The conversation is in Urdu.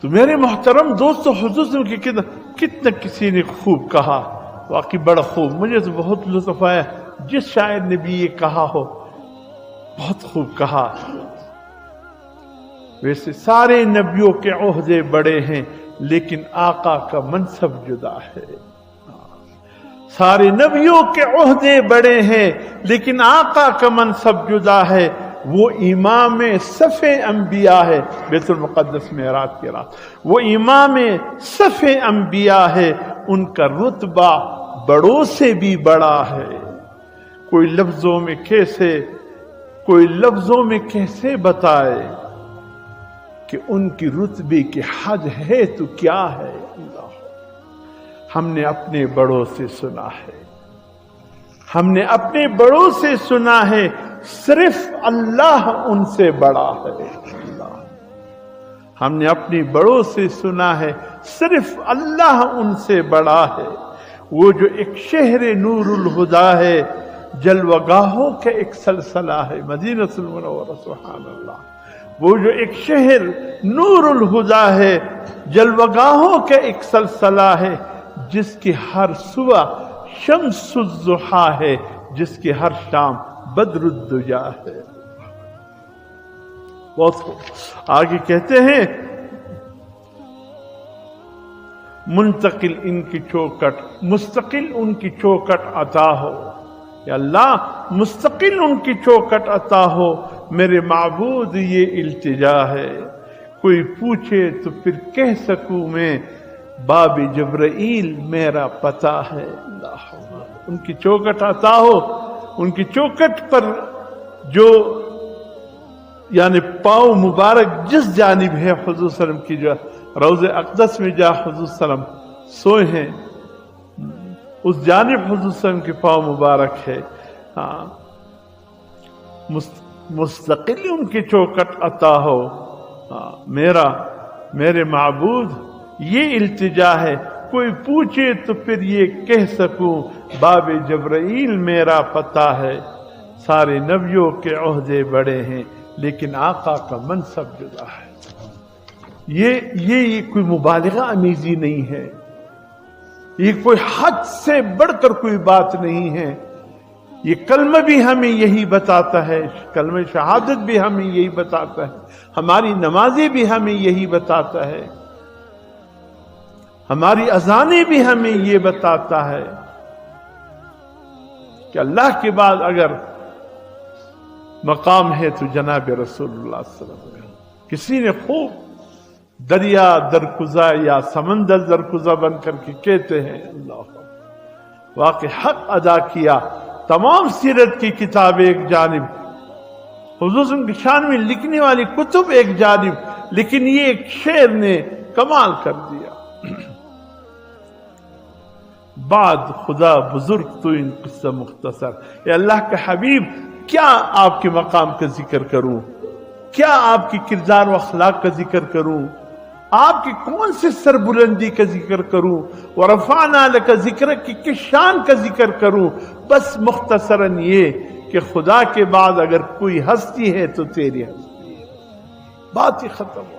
تو میرے محترم دوستو، حضور صلی اللہ علیہ وسلم کتنا کسی نے خوب کہا، واقعی بڑا خوب، مجھے تو بہت لطف آیا جس شاعر نے بھی یہ کہا ہو، بہت خوب کہا۔ ویسے سارے نبیوں کے عہدے بڑے ہیں لیکن آقا کا منصب جدا ہے، سارے نبیوں کے عہدے بڑے ہیں لیکن آقا کا منصب جدا ہے۔ وہ امام صف انبیاء ہے، بیت المقدس میں رات کی رات وہ امام صف انبیاء ہے، ان کا رتبہ بڑوں سے بھی بڑا ہے۔ کوئی لفظوں میں کیسے بتائے کہ ان کی رتبے کی حد ہے تو کیا ہے؟ اللہ، ہم نے اپنے بڑوں سے سنا ہے، ہم نے اپنے بڑوں سے سنا ہے، صرف اللہ ان سے بڑا ہے۔ اللہ، ہم نے اپنے بڑوں سے سنا ہے، صرف اللہ ان سے بڑا ہے۔ وہ جو ایک شہر نور الہدا ہے، جلوہ گاہوں کا ایک سلسلہ ہے، مدینہ المنورہ، سبحان اللہ۔ وہ جو ایک شہر نور الہدا ہے، جلوہ گاہوں کا ایک سلسلہ ہے، جس کی ہر صبح شمس الضحیٰ ہے، جس کی ہر شام بدر الدجا ہے۔ بہت آگے کہتے ہیں، منتقل ان کی چوکٹ، مستقل ان کی چوکٹ عطا ہو، یا اللہ مستقل ان کی چوکٹ عطا ہو، میرے معبود یہ التجا ہے۔ کوئی پوچھے تو پھر کہہ سکوں میں، باب جبرائیل میرا پتہ ہے۔ اللہ، ان کی چوکٹ عطا ہو، ان کی چوکٹ پر جو یعنی پاؤں مبارک جس جانب ہے حضور صلی اللہ علیہ وسلم کی، جو روض اقدس میں جا حضور صلی اللہ علیہ وسلم سوئے ہیں، اس جانب حضور صلی اللہ علیہ وسلم کے پاؤں مبارک ہے۔ ہاں، مستقل ان کی چوکٹ عطا ہو، میرے معبود یہ التجا ہے۔ کوئی پوچھے تو پھر یہ کہہ سکوں، باب جبرائیل میرا پتہ ہے۔ سارے نبیوں کے عہدے بڑے ہیں لیکن آقا کا منصب جدا ہے۔ یہ کوئی مبالغہ امیزی نہیں ہے، یہ کوئی حد سے بڑھ کر کوئی بات نہیں ہے۔ یہ کلمہ بھی ہمیں یہی بتاتا ہے، کلمہ شہادت بھی ہمیں یہی بتاتا ہے، ہماری نمازیں بھی ہمیں یہی بتاتا ہے، ہماری اذانیں بھی ہمیں یہ بتاتا ہے کہ اللہ کے بعد اگر مقام ہے تو جناب رسول اللہ صلی اللہ علیہ وسلم۔ کسی نے خوب دریا درکزا یا سمندر درکزا بن کر کے کہتے ہیں، اللہ واقع حق ادا کیا۔ تمام سیرت کی کتاب ایک جانب، حضور صلی اللہ علیہ وسلم کی شان میں لکھنے والی کتب ایک جانب، لیکن یہ ایک شعر نے کمال کر دیا۔ بعد خدا بزرگ تو ان قصہ مختصر، اے اللہ کے حبیب کیا آپ کے مقام کا ذکر کروں، کیا آپ کی کردار و اخلاق کا ذکر کروں، آپ کی کون سے سربلندی کا ذکر کروں، ورفعنا لک ذکرک کی کس شان کا ذکر کروں۔ بس مختصراً یہ کہ خدا کے بعد اگر کوئی ہستی ہے تو تیری ہستی ہے، بات ہی ختم ہو۔